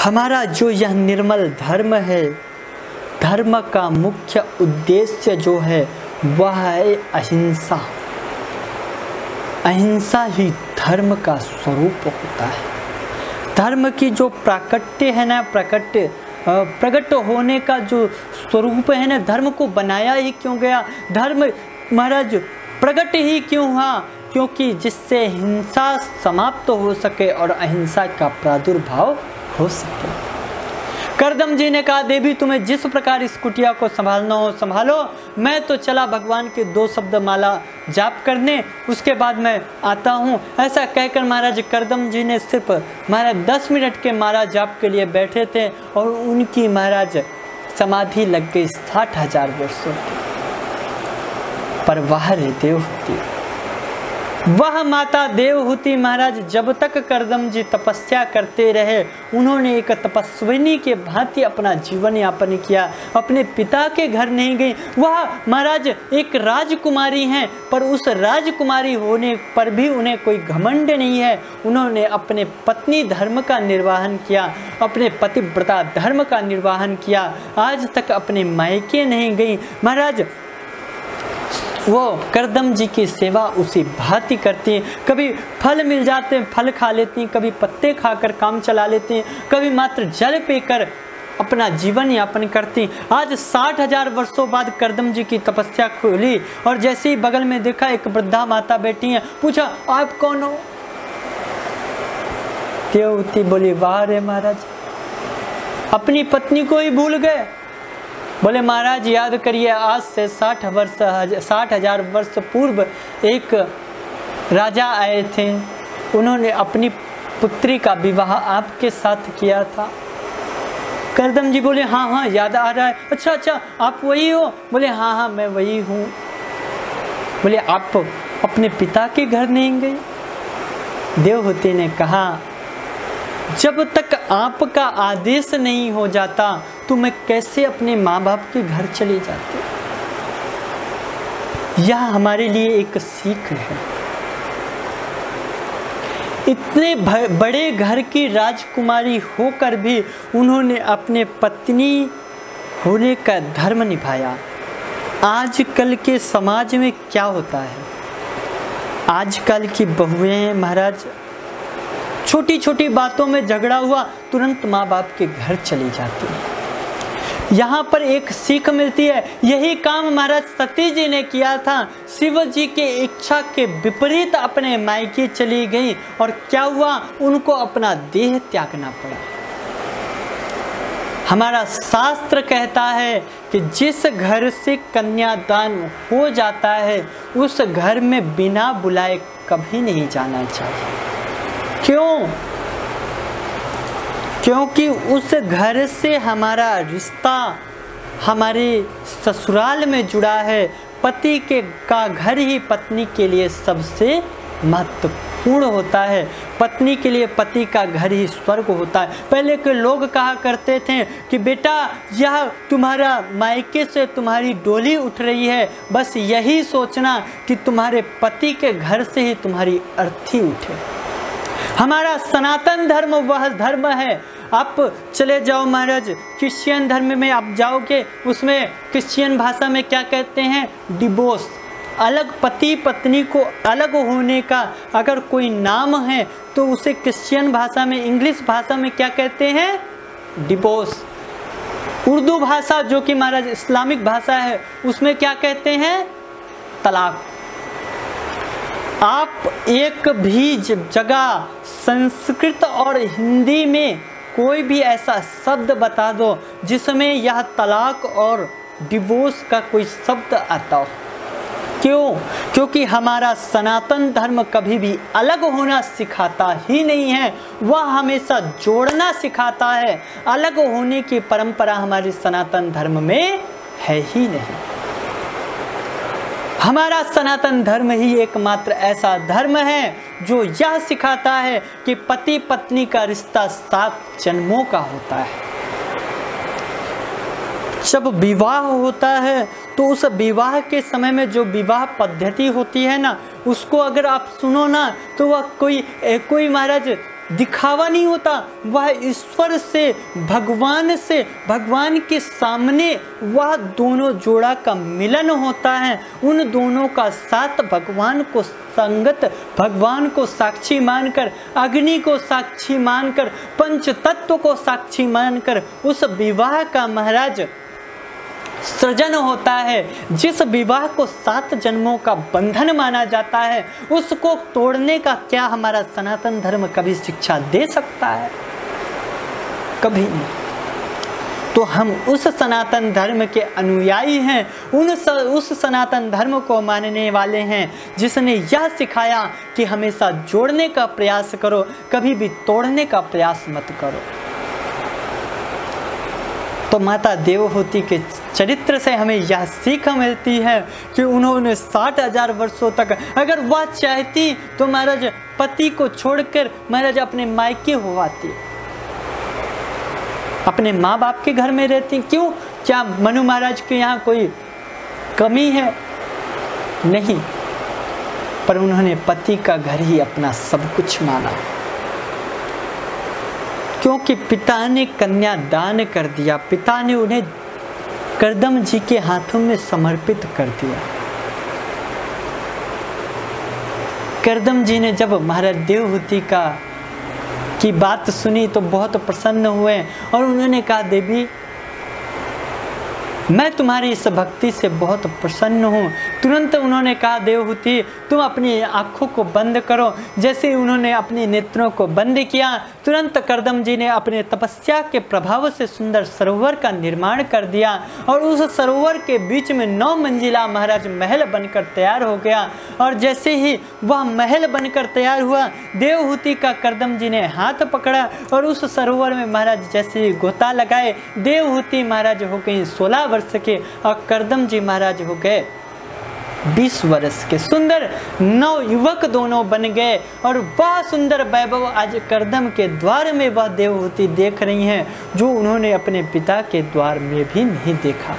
हमारा जो यह निर्मल धर्म है, धर्म का मुख्य उद्देश्य जो है वह है अहिंसा। अहिंसा ही धर्म का स्वरूप होता है। धर्म की जो प्राकट्य है ना, प्रकट होने का जो स्वरूप है ना, धर्म को बनाया ही क्यों गया, धर्म महाराज प्रकट ही क्यों हुआ, क्योंकि जिससे हिंसा समाप्त हो सके और अहिंसा का प्रादुर्भाव हो सके। करदम जी ने कहा, देवी तुम्हें जिस प्रकार इस कुटिया को संभालना हो संभालो, मैं तो चला भगवान के 2 शब्द माला जाप करने, उसके बाद मैं आता हूँ। ऐसा कहकर महाराज करदम जी ने सिर्फ महाराज 10 मिनट के माला जाप के लिए बैठे थे और उनकी महाराज समाधि लग गई 60,000 वर्षों की। पर वह देवहूति, वह माता देवहूति महाराज जब तक करदम जी तपस्या करते रहे, उन्होंने एक तपस्विनी के भांति अपना जीवन यापन किया, अपने पिता के घर नहीं गई। वह महाराज एक राजकुमारी हैं, पर उस राजकुमारी होने पर भी उन्हें कोई घमंड नहीं है। उन्होंने अपने पत्नी धर्म का निर्वाहन किया, अपने पतिव्रता धर्म का निर्वाहन किया, आज तक अपने मायके नहीं गई। महाराज वो करदम जी की सेवा उसी भांति करती हैं। कभी फल मिल जाते हैं फल खा लेती हैं, कभी पत्ते खाकर काम चला लेती हैं, कभी मात्र जल पीकर अपना जीवन यापन करती। आज 60,000 वर्षों बाद करदम जी की तपस्या खुली और जैसे ही बगल में देखा एक वृद्धा माता बैठी हैं, पूछा आप कौन हो? देवहूति बोली, वाह रे महाराज, अपनी पत्नी को ही भूल गए। बोले महाराज याद करिए, आज से 60,000 वर्ष पूर्व एक राजा आए थे, उन्होंने अपनी पुत्री का विवाह आपके साथ किया था। करदम जी बोले हाँ हाँ याद आ रहा है। अच्छा आप वही हो? बोले हाँ हाँ मैं वही हूँ। बोले आप अपने पिता के घर नहीं गई? देवहूति ने कहा, जब तक आपका आदेश नहीं हो जाता तो मैं कैसे अपने माँ बाप के घर चली जाती। यह हमारे लिए एक सीख है। इतने बड़े घर की राजकुमारी होकर भी उन्होंने अपने पत्नी होने का धर्म निभाया। आजकल के समाज में क्या होता है, आजकल की बहुएं महाराज छोटी छोटी बातों में झगड़ा हुआ तुरंत माँ बाप के घर चली जाती है। यहाँ पर एक सीख मिलती है। यही काम महाराज सती जी ने किया था। शिव जी के इच्छा के विपरीत अपने मायके चली गई और क्या हुआ, उनको अपना देह त्यागना पड़ा। हमारा शास्त्र कहता है कि जिस घर से कन्यादान हो जाता है उस घर में बिना बुलाए कभी नहीं जाना चाहिए। क्यों? क्योंकि उस घर से हमारा रिश्ता हमारे ससुराल में जुड़ा है। पति का घर ही पत्नी के लिए सबसे महत्वपूर्ण होता है। पत्नी के लिए पति का घर ही स्वर्ग होता है। पहले के लोग कहा करते थे कि बेटा यह तुम्हारा मायके से तुम्हारी डोली उठ रही है, बस यही सोचना कि तुम्हारे पति के घर से ही तुम्हारी अर्थी उठे। हमारा सनातन धर्म वह धर्म है। आप चले जाओ महाराज क्रिश्चियन धर्म में आप जाओगे, उसमें क्रिश्चियन भाषा में क्या कहते हैं, डिवोर्स। अलग पति पत्नी को अलग होने का अगर कोई नाम है तो उसे क्रिश्चियन भाषा में, इंग्लिश भाषा में क्या कहते हैं, डिवोर्स। उर्दू भाषा जो कि महाराज इस्लामिक भाषा है उसमें क्या कहते हैं, तलाक। आप एक भी जगह संस्कृत और हिंदी में कोई भी ऐसा शब्द बता दो जिसमें यह तलाक और डिवोर्स का कोई शब्द आता हो। क्यों? क्योंकि हमारा सनातन धर्म कभी भी अलग होना सिखाता ही नहीं है, वह हमेशा जोड़ना सिखाता है। अलग होने की परंपरा हमारे सनातन धर्म में है ही नहीं। हमारा सनातन धर्म ही एकमात्र ऐसा धर्म है जो यह सिखाता है कि पति पत्नी का रिश्ता 7 जन्मों का होता है। जब विवाह होता है तो उस विवाह के समय में जो विवाह पद्धति होती है ना, उसको अगर आप सुनो ना तो वह कोई महाराज दिखावा नहीं होता, वह ईश्वर से, भगवान के सामने वह दोनों जोड़ा का मिलन होता है। उन दोनों का साथ भगवान को संगत, भगवान को साक्षी मानकर, अग्नि को साक्षी मानकर, पंच तत्व को साक्षी मानकर उस विवाह का महाराज सृजन होता है। जिस विवाह को 7 जन्मों का बंधन माना जाता है, उसको तोड़ने का क्या हमारा सनातन धर्म कभी शिक्षा दे सकता है? कभी नहीं। तो हम उस सनातन धर्म के अनुयायी हैं, उस सनातन धर्म को मानने वाले हैं जिसने यह सिखाया कि हमेशा जोड़ने का प्रयास करो, कभी भी तोड़ने का प्रयास मत करो। तो माता देवहूति के चरित्र से हमें यह सीख मिलती है कि उन्होंने 60,000 वर्षों तक, अगर वह चाहती तो महाराज पति को छोड़कर महाराज अपने मायके हो आती, अपने माँ बाप के घर में रहती। क्यों? क्या मनु महाराज के यहाँ कोई कमी है? नहीं, पर उन्होंने पति का घर ही अपना सब कुछ माना, क्योंकि पिता ने कन्या दान कर दिया, पिता ने उन्हें करदम जी के हाथों में समर्पित कर दिया। करदम जी ने जब महाराज देवहूति की बात सुनी तो बहुत प्रसन्न हुए और उन्होंने कहा, देवी मैं तुम्हारी इस भक्ति से बहुत प्रसन्न हूँ। तुरंत उन्होंने कहा, देवहूति तुम अपनी आँखों को बंद करो। जैसे ही उन्होंने अपने नेत्रों को बंद किया, तुरंत करदम जी ने अपने तपस्या के प्रभाव से सुंदर सरोवर का निर्माण कर दिया और उस सरोवर के बीच में 9 मंजिला महाराज महल बनकर तैयार हो गया। और जैसे ही वह महल बनकर तैयार हुआ, देवहूति का करदम जी ने हाथ पकड़ा और उस सरोवर में महाराज जैसे ही गोता लगाए, देवहूति महाराज हो गई 16 वर्ष के और करदम जी महाराज हो गए 20 वर्ष के। सुंदर नवयुवक दोनों बन गए और वह सुंदर वैभव आज करदम के द्वार में वह देवहूति देख रही हैं, जो उन्होंने अपने पिता के द्वार में भी नहीं देखा।